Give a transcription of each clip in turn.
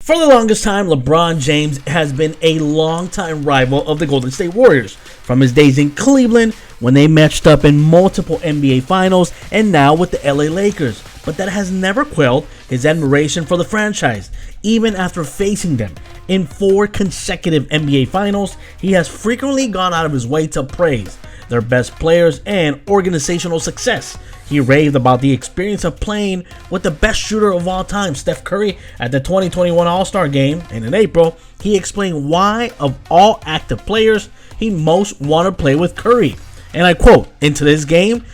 For the longest time, LeBron James has been a longtime rival of the Golden State Warriors, from his days in Cleveland when they matched up in multiple NBA Finals and now with the LA Lakers. But that has never quelled his admiration for the franchise. Even after facing them in 4 consecutive NBA Finals, he has frequently gone out of his way to praise their best players and organizational success. He raved about the experience of playing with the best shooter of all time, Steph Curry, at the 2021 All-Star Game, and in April, he explained why, of all active players, he most wanted to play with Curry. And I quote, "In today's game,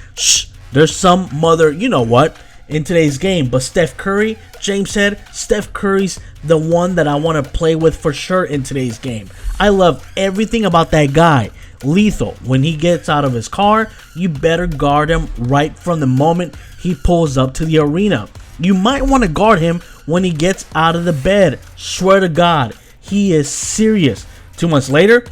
there's some mother you-know-what in today's game, but Steph Curry," James said, "Steph Curry's the one that I want to play with for sure in today's game. I love everything about that guy. Lethal. When he gets out of his car, you better guard him right from the moment he pulls up to the arena. You might want to guard him when he gets out of the bed. Swear to God, he is serious." 2 months later,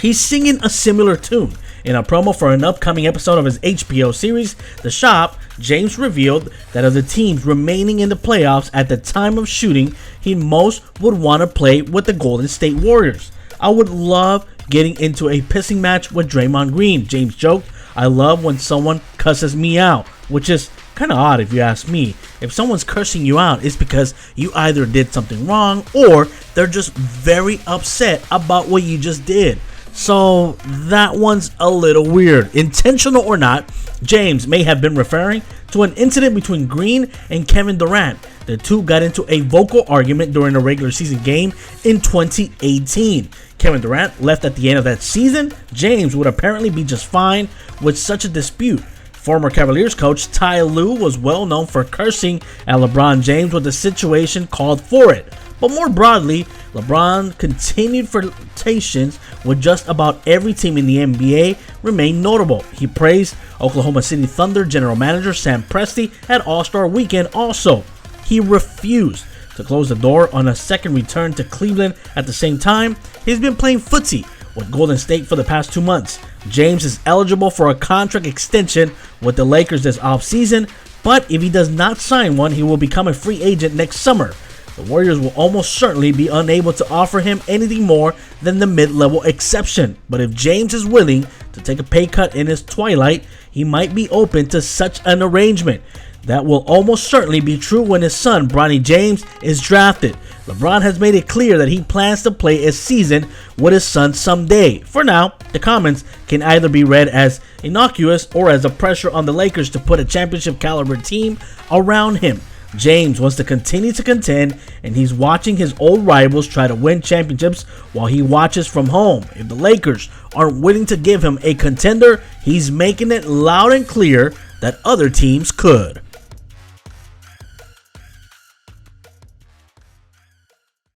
he's singing a similar tune. In a promo for an upcoming episode of his HBO series, The Shop, James revealed that of the teams remaining in the playoffs at the time of shooting, he most would want to play with the Golden State Warriors. "I would love getting into a pissing match with Draymond Green," James joked. "I love when someone cusses me out," which is kind of odd if you ask me. If someone's cursing you out, it's because you either did something wrong or they're just very upset about what you just did. So that one's a little weird. Intentional or not, James may have been referring to an incident between Green and Kevin Durant. The two got into a vocal argument during a regular season game in 2018. Kevin Durant left at the end of that season. James would apparently be just fine with such a dispute. Former Cavaliers coach Ty Lue was well known for cursing at LeBron James when the situation called for it. But more broadly, LeBron's continued flirtations with just about every team in the NBA remain notable. He praised Oklahoma City Thunder general manager Sam Presti at All-Star Weekend also. He refused to close the door on a second return to Cleveland. At the same time, he's been playing footsie with Golden State for the past 2 months. James is eligible for a contract extension with the Lakers this offseason, but if he does not sign one, he will become a free agent next summer. The Warriors will almost certainly be unable to offer him anything more than the mid-level exception. But if James is willing to take a pay cut in his twilight, he might be open to such an arrangement. That will almost certainly be true when his son, Bronny James, is drafted. LeBron has made it clear that he plans to play a season with his son someday. For now, the comments can either be read as innocuous or as a pressure on the Lakers to put a championship caliber team around him. James wants to continue to contend, and he's watching his old rivals try to win championships while he watches from home. If the Lakers aren't willing to give him a contender, he's making it loud and clear that other teams could.